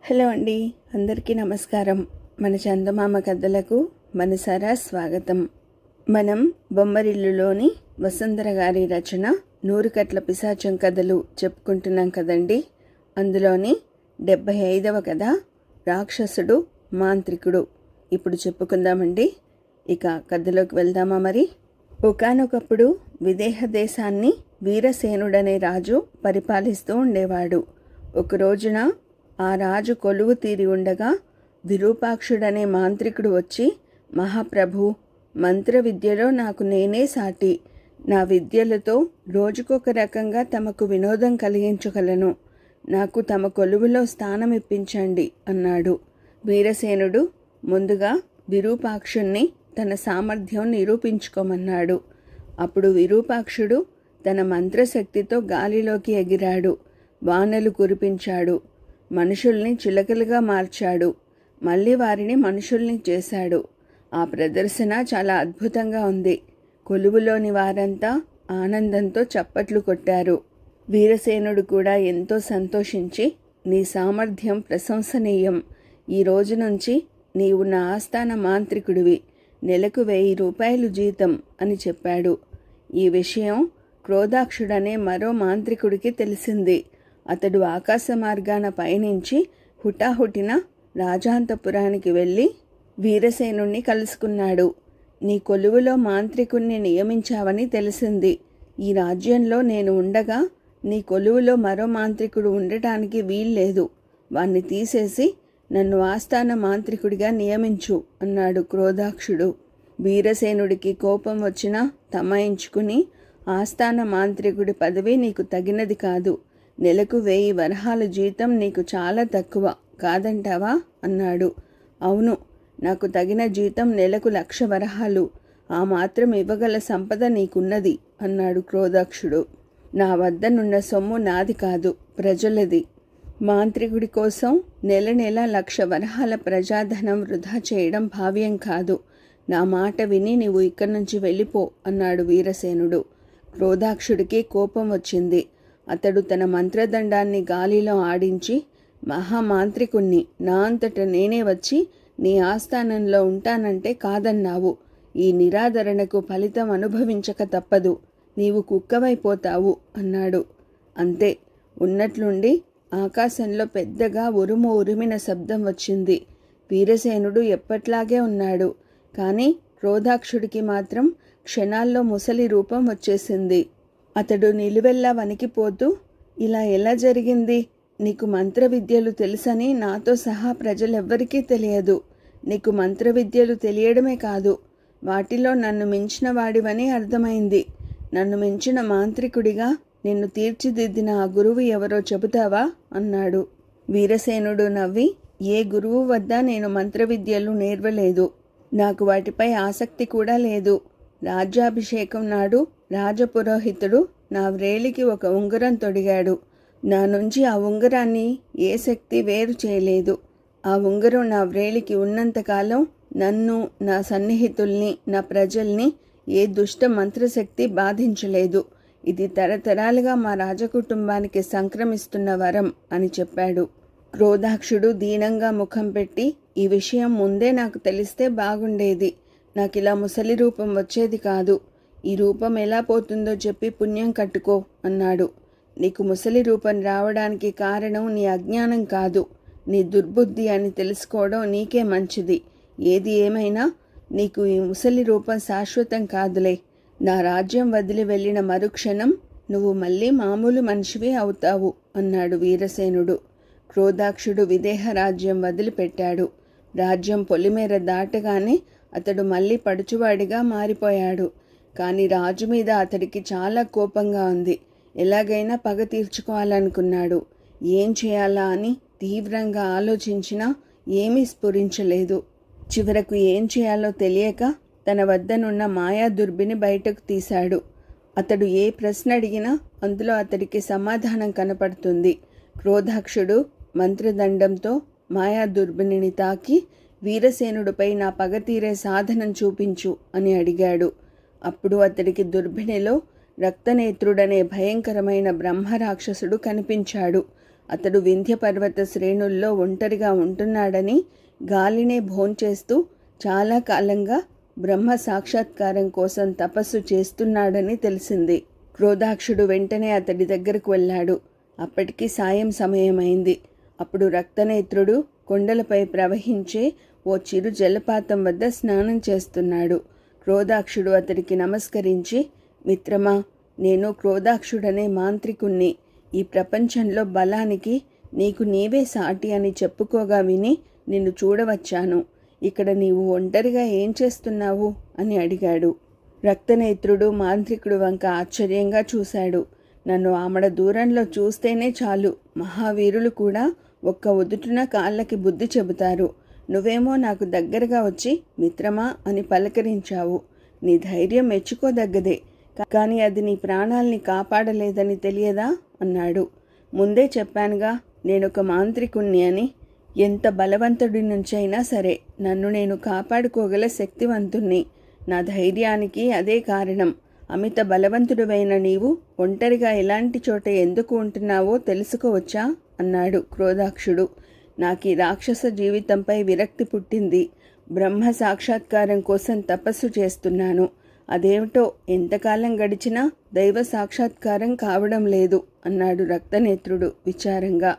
Hello అండి, అందరికీ నమస్కారం. మన చందమామ కథలకు మనసారా స్వాగతం. మనం బొమ్మరిల్లులోని వసుంధర గారి రచన 100 కట్ల పిశాచం కథలు చెప్పుకుంటున్నాం కదండి. అందులోని 75వ కథ రాక్షసుడు మాంత్రికుడు ఇప్పుడు చెప్పుకుందామండి. ఇక కథలోకి వెళ్దామా మరి. ఒకానొకప్పుడు విదేహ దేశాన్ని వీరసేనుడనే రాజు పరిపాలిస్తూ ఉండేవాడు. ఒక రోజున ఆ రాజు కొలువు తీరి ఉండగా విరూపాక్షుడనే మాంత్రికుడు వచ్చి, మహాప్రభు, మంత్ర విద్యలో నాకు నేనే సాటి. నా విద్యలతో రోజుకొక రకంగా తమకు వినోదం కలిగించగలను. నాకు తమ కొలువులో స్థానం ఇప్పించండి అన్నాడు. వీరసేనుడు ముందుగా విరూపాక్షుణ్ణి తన సామర్థ్యం నిరూపించుకోమన్నాడు. అప్పుడు విరూపాక్షుడు తన మంత్రశక్తితో గాలిలోకి ఎగిరాడు. వానలు కురిపించాడు. మనుషుల్ని చిలకలుగా మార్చాడు. మళ్ళీ వారిని మనుషుల్ని చేశాడు. ఆ ప్రదర్శన చాలా అద్భుతంగా ఉంది. కొలువులోని వారంతా ఆనందంతో చప్పట్లు కొట్టారు. వీరసేనుడు కూడా ఎంతో సంతోషించి, నీ సామర్థ్యం ప్రశంసనీయం. ఈ రోజు నుంచి నీవు నా ఆస్థాన మాంత్రికుడివి. నెలకు 1000 రూపాయలు జీతం అని చెప్పాడు. ఈ విషయం క్రోధాక్షుడనే మరో మాంత్రికుడికి తెలిసింది. అతడు ఆకాశ మార్గాన పయనించి హుటాహుటిన రాజాంతపురానికి వెళ్ళి వీరసేనుణ్ణి కలుసుకున్నాడు. నీ కొలువులో మాంత్రికుణ్ణి నియమించావని తెలిసింది. ఈ రాజ్యంలో నేను ఉండగా నీ కొలువులో మరో మాంత్రికుడు ఉండటానికి వీల్లేదు. వాణ్ణి తీసేసి నన్ను ఆస్థాన మాంత్రికుడిగా నియమించు అన్నాడు క్రోధాక్షుడు. వీరసేనుడికి కోపం వచ్చినా తమాయించుకుని, ఆస్థాన మాంత్రికుడి పదవి నీకు తగినది కాదు. నెలకు 1000 వరహాల జీతం నీకు చాలా తక్కువ కాదంటావా అన్నాడు. అవును, నాకు తగిన జీతం నెలకు 1,00,000 వరహాలు. ఆ మాత్రం ఇవ్వగల సంపద నీకున్నది అన్నాడు క్రోధాక్షుడు. నా వద్దనున్న సొమ్ము నాది కాదు, ప్రజలది. మాంత్రికుడి కోసం నెల 1,00,000 వరహాల ప్రజాధనం వృధా చేయడం భావ్యం కాదు. నా మాట విని నీవు ఇక్కడి నుంచి వెళ్ళిపో అన్నాడు వీరసేనుడు. క్రోధాక్షుడికి కోపం వచ్చింది. అతడు తన మంత్రదండాన్ని గాలిలో ఆడించి, మహామాంత్రికుణ్ణి, నా అంతట నేనే వచ్చి నీ ఆస్థానంలో ఉంటానంటే కాదన్నావు. ఈ నిరాదరణకు ఫలితం అనుభవించక తప్పదు. నీవు కుక్కవైపోతావు అన్నాడు. అంతే, ఉన్నట్లుండి ఆకాశంలో పెద్దగా ఉరుము ఉరిమిన శబ్దం వచ్చింది. వీరసేనుడు ఎప్పట్లాగే ఉన్నాడు. కానీ క్రోధాక్షుడికి మాత్రం క్షణాల్లో ముసలి రూపం వచ్చేసింది. అతడు నిలువెల్లా వణికిపోతూ, ఇలా ఎలా జరిగింది? నీకు మంత్ర విద్యలు తెలుసని నాతో సహా ప్రజలెవ్వరికీ తెలియదు. నీకు మంత్ర విద్యలు తెలియడమే కాదు, వాటిలో నన్ను మించిన వాడివని అర్థమైంది. నన్ను మించిన మాంత్రికుడిగా నిన్ను తీర్చిదిద్దిన ఆ గురువు ఎవరో చెబుతావా అన్నాడు. వీరసేనుడు నవ్వి, ఏ గురువు వద్ద నేను మంత్ర విద్యలు నేర్వలేదు. నాకు వాటిపై ఆసక్తి కూడా లేదు. రాజ్యాభిషేకం నాడు రాజపురోహితుడు నా వ్రేలికి ఒక ఉంగరం తొడిగాడు. నా నుంచి ఆ ఉంగరాన్ని ఏ శక్తి వేరు చేయలేదు. ఆ ఉంగరం నా వ్రేలికి ఉన్నంతకాలం నన్ను, నా సన్నిహితుల్ని, నా ప్రజల్ని ఏ దుష్ట మంత్రశక్తి బాధించలేదు. ఇది తరతరాలుగా మా రాజకుటుంబానికి సంక్రమిస్తున్న వరం అని చెప్పాడు. క్రోధాక్షుడు దీనంగా ముఖం పెట్టి, ఈ విషయం ముందే నాకు తెలిస్తే బాగుండేది. నాకిలా ముసలి రూపం వచ్చేది కాదు. ఈ రూపం ఎలా పోతుందో చెప్పి పుణ్యం కట్టుకో అన్నాడు. నీకు ముసలి రూపం రావడానికి కారణం నీ అజ్ఞానం కాదు, నీ దుర్బుద్ధి అని తెలుసుకోవడం నీకే మంచిది. ఏది ఏమైనా నీకు ఈ ముసలి రూపం శాశ్వతం కాదులే. నా రాజ్యం వదిలి వెళ్ళిన మరుక్షణం నువ్వు మళ్ళీ మామూలు మనిషివి అవుతావు అన్నాడు వీరసేనుడు. క్రోధాక్షుడు విదేహ రాజ్యం వదిలిపెట్టాడు. రాజ్యం పొలిమేర దాటగానే అతడు మళ్ళీ పడుచువాడిగా మారిపోయాడు. కానీ రాజు మీద అతడికి చాలా కోపంగా ఉంది. ఎలాగైనా పగ తీర్చుకోవాలనుకున్నాడు. ఏం చేయాలా అని తీవ్రంగా ఆలోచించినా ఏమీ స్ఫురించలేదు. చివరకు ఏం చేయాలో తెలియక తన వద్దనున్న మాయా దుర్బిని బయటకు తీశాడు. అతడు ఏ ప్రశ్న అడిగినా అందులో అతడికి సమాధానం కనపడుతుంది. క్రోధాక్షుడు మంత్రదండంతో మాయా దుర్బినిని తాకి, వీరసేనుడిపై నా పగ తీరే సాధనం చూపించు అని అడిగాడు. అప్పుడు అతడికి దుర్బిణిలో రక్తనేత్రుడనే భయంకరమైన బ్రహ్మరాక్షసుడు కనిపించాడు. అతడు వింధ్య పర్వత శ్రేణుల్లో ఒంటరిగా ఉంటున్నాడని, గాలినే భోంచేస్తూ చాలా కాలంగా బ్రహ్మ సాక్షాత్కారం కోసం తపస్సు చేస్తున్నాడని తెలిసింది. క్రోధాక్షుడు వెంటనే అతడి దగ్గరకు వెళ్ళాడు. అప్పటికి సాయం సమయమైంది. అప్పుడు రక్తనేత్రుడు కొండలపై ప్రవహించే ఓ చిరు జలపాతం వద్ద స్నానం చేస్తున్నాడు. క్రోధాక్షుడు అతడికి నమస్కరించి, మిత్రమా, నేను క్రోధాక్షుడనే మాంత్రికుణ్ణి. ఈ ప్రపంచంలో బలానికి నీకు నీవే సాటి అని చెప్పుకోగా విని నిన్ను చూడవచ్చాను. ఇక్కడ నీవు ఒంటరిగా ఏం చేస్తున్నావు అని అడిగాడు. రక్తనేత్రుడు మాంత్రికుడు వంక ఆశ్చర్యంగా చూశాడు. నన్ను ఆమడ దూరంలో చూస్తేనే చాలు మహావీరులు కూడా ఒక్క ఉదుటున కాళ్ళకి బుద్ధి చెబుతారు. నువ్వేమో నాకు దగ్గరగా వచ్చి మిత్రమా అని పలకరించావు. నీ ధైర్యం మెచ్చుకోదగ్గదే, కానీ అది నీ ప్రాణాల్ని కాపాడలేదని తెలియదా అన్నాడు. ముందే చెప్పానుగా నేనొక మాంత్రికుణ్ణి అని. ఎంత బలవంతుడి నుంచైనా సరే నన్ను నేను కాపాడుకోగల శక్తివంతుణ్ణి. నా ధైర్యానికి అదే కారణం. అమిత బలవంతుడివైన నీవు ఒంటరిగా ఎలాంటి చోట ఎందుకు ఉంటున్నావో తెలుసుకోవచ్చా అన్నాడు క్రోధాక్షుడు. నాకీ రాక్షస జీవితంపై విరక్తి పుట్టింది. బ్రహ్మ సాక్షాత్కారం కోసం తపస్సు చేస్తున్నాను. అదేమిటో ఎంతకాలం గడిచినా దైవ సాక్షాత్కారం కావడం లేదు అన్నాడు రక్తనేత్రుడు విచారంగా.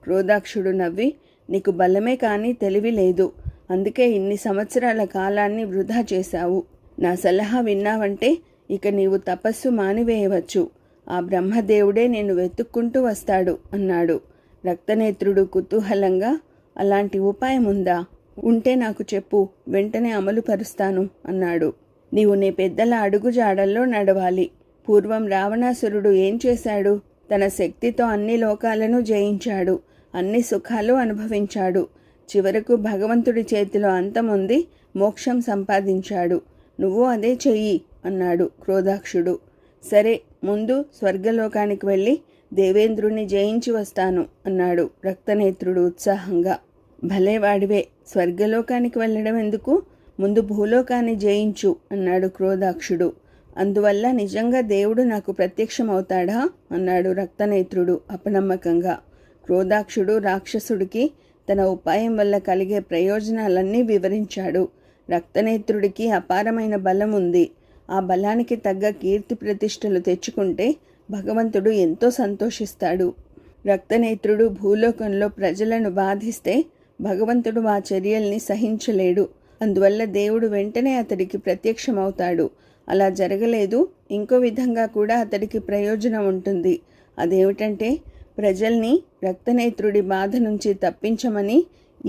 క్రోధాక్షుడు నవ్వి, నీకు బలమే కానీ తెలివి లేదు. అందుకే ఇన్ని సంవత్సరాల కాలాన్ని వృధా చేశావు. నా సలహా విన్నావంటే ఇక నీవు తపస్సు మానివేయవచ్చు. ఆ బ్రహ్మదేవుడే నేను వెతుక్కుంటూ వస్తాడు అన్నాడు. రక్తనేత్రుడు కుతూహలంగా, అలాంటి ఉపాయం ఉందా? ఉంటే నాకు చెప్పు, వెంటనే అమలు పరుస్తాను అన్నాడు. నీవు నీ పెద్దల అడుగుజాడల్లో నడవాలి. పూర్వం రావణాసురుడు ఏం చేశాడు? తన శక్తితో అన్ని లోకాలను జయించాడు, అన్ని సుఖాలు అనుభవించాడు. చివరకు భగవంతుడి చేతిలో అంతముంది మోక్షం సంపాదించాడు. నువ్వు అదే చెయ్యి అన్నాడు క్రోధాక్షుడు. సరే, ముందు స్వర్గలోకానికి వెళ్ళి దేవేంద్రుణ్ణి జయించి వస్తాను అన్నాడు రక్తనేత్రుడు ఉత్సాహంగా. భలేవాడివే, స్వర్గలోకానికి వెళ్ళడం ఎందుకు? ముందు భూలోకాన్ని జయించు అన్నాడు క్రోధాక్షుడు. అందువల్ల నిజంగా దేవుడు నాకు ప్రత్యక్షమవుతాడా అన్నాడు రక్తనేత్రుడు అపనమ్మకంగా. క్రోధాక్షుడు రాక్షసుడికి తన ఉపాయం వల్ల కలిగే ప్రయోజనాలన్నీ వివరించాడు. రక్తనేత్రుడికి అపారమైన బలం ఉంది. ఆ బలానికి తగ్గ కీర్తి ప్రతిష్టలు తెచ్చుకుంటే భగవంతుడు ఎంతో సంతోషిస్తాడు. రక్తనేత్రుడు భూలోకంలో ప్రజలను బాధిస్తే భగవంతుడు ఆ చర్యల్ని సహించలేడు. అందువల్ల దేవుడు వెంటనే అతడికి ప్రత్యక్షమవుతాడు. అలా జరగలేదు, ఇంకో విధంగా కూడా అతడికి ప్రయోజనం ఉంటుంది. అదేమిటంటే, ప్రజల్ని రక్తనేత్రుడి బాధ నుంచి తప్పించమని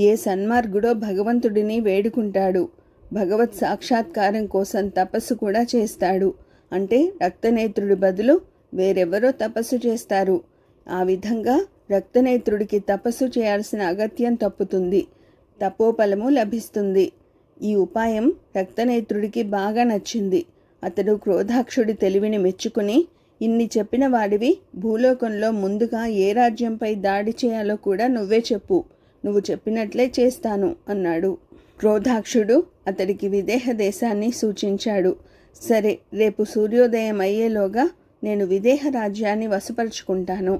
ఏ సన్మార్గుడో భగవంతుడిని వేడుకుంటాడు. భగవత్ సాక్షాత్కారం కోసం తపస్సు కూడా చేస్తాడు. అంటే రక్తనేత్రుడి బదులు వేరెవరో తపస్సు చేస్తారు. ఆ విధంగా రక్తనేత్రుడికి తపస్సు చేయాల్సిన అగత్యం తప్పుతుంది, తపోఫలము లభిస్తుంది. ఈ ఉపాయం రక్తనేత్రుడికి బాగా నచ్చింది. అతడు క్రోధాక్షుడి తెలివిని మెచ్చుకుని, ఇన్ని చెప్పిన వాడివి, భూలోకంలో ముందుగా ఏ రాజ్యంపై దాడి చేయాలో కూడా నువ్వే చెప్పు, నువ్వు చెప్పినట్లే చేస్తాను అన్నాడు. క్రోధాక్షుడు అతడికి విదేహ దేశాన్ని సూచించాడు. సరే, రేపు సూర్యోదయం అయ్యేలోగా నేను విదేహ రాజ్యాన్ని వశపరుచుకుంటాను.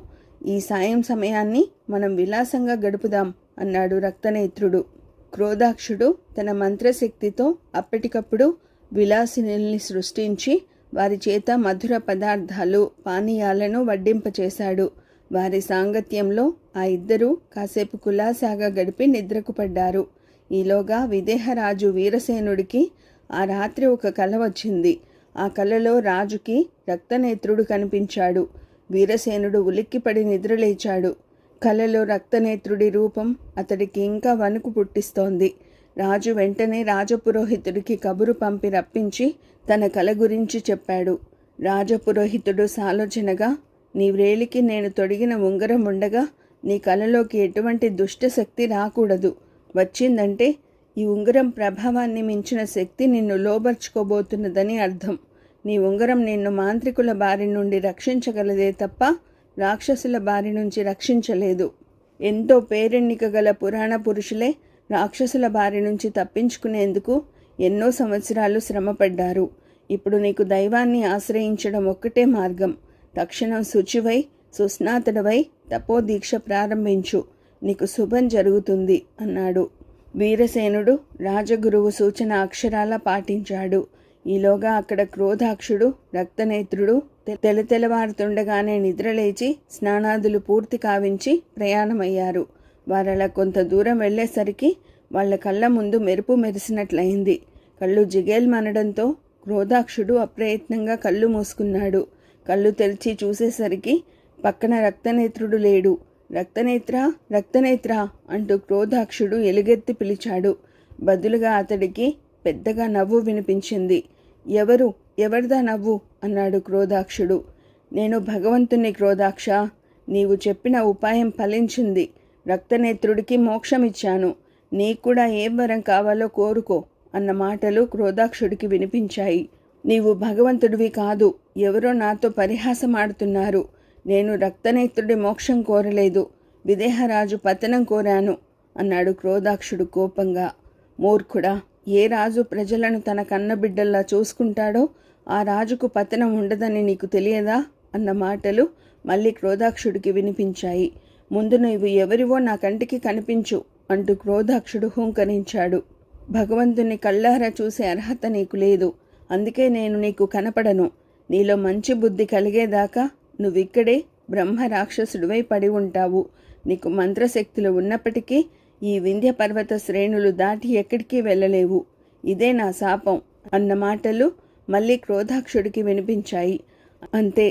ఈ సాయం సమయాన్ని మనం విలాసంగా గడుపుదాం అన్నాడు రక్తనేత్రుడు. క్రోధాక్షుడు తన మంత్రశక్తితో అప్పటికప్పుడు విలాసినుల్ని సృష్టించి వారి చేత మధుర పదార్థాలు, పానీయాలను వడ్డింపచేశాడు. వారి సాంగత్యంలో ఆ ఇద్దరూ కాసేపు కులాసాగా గడిపి నిద్రకు పడ్డారు. ఈలోగా విదేహరాజు వీరసేనుడికి ఆ రాత్రి ఒక కల వచ్చింది. ఆ కలలో రాజుకి రక్తనేత్రుడు కనిపించాడు. వీరసేనుడు ఉలిక్కిపడి నిద్రలేచాడు. కలలో రక్తనేత్రుడి రూపం అతడికి ఇంకా వణుకు పుట్టిస్తోంది. రాజు వెంటనే రాజపురోహితుడికి కబురు పంపి రప్పించి తన కల గురించి చెప్పాడు. రాజపురోహితుడు సాలోచనగా, నీ వ్రేలికి నేను తొడిగిన ఉంగరం ఉండగా నీ కలలోకి ఎటువంటి దుష్టశక్తి రాకూడదు. వచ్చిందంటే ఈ ఉంగరం ప్రభావాన్ని మించిన శక్తి నిన్ను లోబర్చుకోబోతున్నదని అర్థం. నీ ఉంగరం నిన్ను మాంత్రికుల బారి నుండి రక్షించగలదే తప్ప రాక్షసుల బారి నుంచి రక్షించలేదు. ఎంతో పేరెన్నిక గల పురాణ పురుషులే రాక్షసుల బారి నుంచి తప్పించుకునేందుకు ఎన్నో సంవత్సరాలు శ్రమపడ్డారు. ఇప్పుడు నీకు దైవాన్ని ఆశ్రయించడం ఒక్కటే మార్గం. తక్షణం శుచివై సుస్నాతుడవై తపోదీక్ష ప్రారంభించు, నీకు శుభం జరుగుతుంది అన్నాడు. వీరసేనుడు రాజగురువు సూచన అక్షరాలా పాటించాడు. ఈలోగా అక్కడ క్రోధాక్షుడు, రక్తనేత్రుడు తెల్లవారుతుండగానే నిద్రలేచి స్నానాదులు పూర్తి కావించి ప్రయాణమయ్యారు. వారలా కొంత దూరం వెళ్ళేసరికి వాళ్ళ కళ్ళ ముందు మెరుపు మెరిసినట్లయింది. కళ్ళు జిగేల్మనడంతో క్రోధాక్షుడు అప్రయత్నంగా కళ్ళు మూసుకున్నాడు. కళ్ళు తెరిచి చూసేసరికి పక్కన రక్తనేత్రుడు లేడు. రక్తనేత్రా, రక్తనేత్రా అంటూ క్రోధాక్షుడు ఎలుగెత్తి పిలిచాడు. బదులుగా అతడికి పెద్దగా నవ్వు వినిపించింది. ఎవరిదా నవ్వు అన్నాడు క్రోధాక్షుడు. నేను భగవంతుని క్రోధాక్ష, నీవు చెప్పిన ఉపాయం ఫలించింది. రక్తనేత్రుడికి మోక్షమిచ్చాను. నీకు కూడా ఏం వరం కావాలో కోరుకో అన్న మాటలు క్రోధాక్షుడికి వినిపించాయి. నీవు భగవంతుడివి కాదు, ఎవరో నాతో పరిహాసమాడుతున్నారు. నేను రక్తనేత్రుడి మోక్షం కోరలేదు, విదేహరాజు పతనం కోరాను అన్నాడు క్రోధాక్షుడు కోపంగా. మూర్ఖుడా, ఏ రాజు ప్రజలను తన కన్నబిడ్డల్లా చూసుకుంటాడో ఆ రాజుకు పతనం ఉండదని నీకు తెలియదా అన్న మాటలు మళ్ళీ క్రోధాక్షుడికి వినిపించాయి. ముందు నీవు ఎవరివో నా కంటికి కనిపించు అంటూ క్రోధాక్షుడు హుంకరించాడు. భగవంతుని కళ్ళారా చూసే అర్హత నీకు లేదు, అందుకే నేను నీకు కనపడను. నీలో మంచి బుద్ధి కలిగేదాకా నువ్విక్కడే బ్రహ్మ రాక్షసుడివై పడి ఉంటావు. నీకు మంత్రశక్తులు ఉన్నప్పటికీ ఈ వింధ్య పర్వత శ్రేణులు దాటి ఎక్కడికి వెళ్ళలేవు. ఇదే నా శాపం అన్న మాటలు మళ్ళీ క్రోధాక్షుడికి వినిపించాయి. అంతే,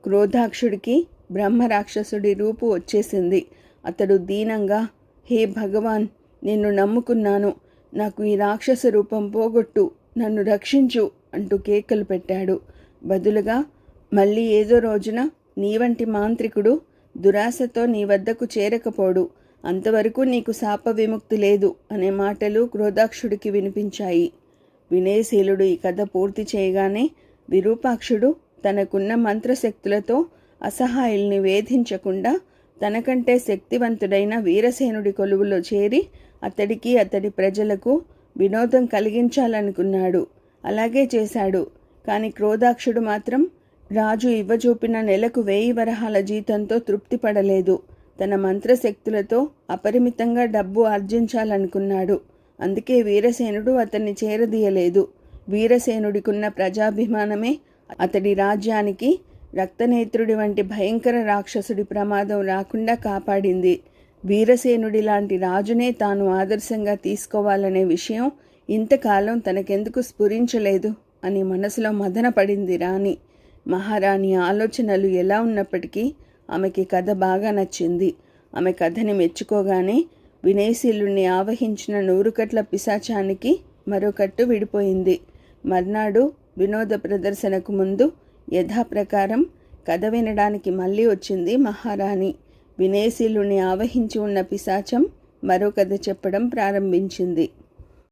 క్రోధాక్షుడికి బ్రహ్మ రాక్షసుడి రూపు వచ్చేసింది. అతడు దీనంగా, హే భగవాన్, నిన్ను నమ్ముకున్నాను, నాకు ఈ రాక్షస రూపం పోగొట్టు, నన్ను రక్షించు అంటూ కేకలు పెట్టాడు. బదులుగా మళ్ళీ ఏదో రోజున నీ వంటి మాంత్రికుడు దురాశతో నీ వద్దకు చేరకపోడు, అంతవరకు నీకు శాప విముక్తి లేదు అనే మాటలు క్రోధాక్షుడికి వినిపించాయి. వినయశీలుడు ఈ కథ పూర్తి చేయగానే విరూపాక్షుడు తనకున్న మంత్రశక్తులతో అసహాయుల్ని వేధించకుండా తనకంటే శక్తివంతుడైన వీరసేనుడి కొలువులో చేరి అతడికి అతడి ప్రజలకు వినోదం కలిగించాలనుకున్నాడు. అలాగే చేశాడు. కానీ క్రోధాక్షుడు మాత్రం రాజు ఇవ్వజూపిన నెలకు 1000 వరహాల జీతంతో తృప్తి పడలేదు. తన మంత్రశక్తులతో అపరిమితంగా డబ్బు ఆర్జించాలనుకున్నాడు. అందుకే వీరసేనుడు అతన్ని చేరదీయలేదు. వీరసేనుడికున్న ప్రజాభిమానమే అతడి రాజ్యానికి రక్తనేత్రుడి వంటి భయంకర రాక్షసుడి ప్రమాదం రాకుండా కాపాడింది. వీరసేనుడి లాంటి రాజునే తాను ఆదర్శంగా తీసుకోవాలనే విషయం ఇంతకాలం తనకెందుకు స్ఫురించలేదు అని మనసులో మదన పడింది రాణి. మహారాణి ఆలోచనలు ఎలా ఉన్నప్పటికీ ఆమెకి కథ బాగా నచ్చింది. ఆమె కథని మెచ్చుకోగానే వినయశీలుణ్ణి ఆవహించిన 100 కట్ల పిశాచానికి మరో కట్టు విడిపోయింది. మర్నాడు వినోద ప్రదర్శనకు ముందు యథాప్రకారం కథ వినడానికి మళ్ళీ వచ్చింది మహారాణి. వినయశీలుణ్ణి ఆవహించి ఉన్న పిశాచం మరో కథ చెప్పడం ప్రారంభించింది.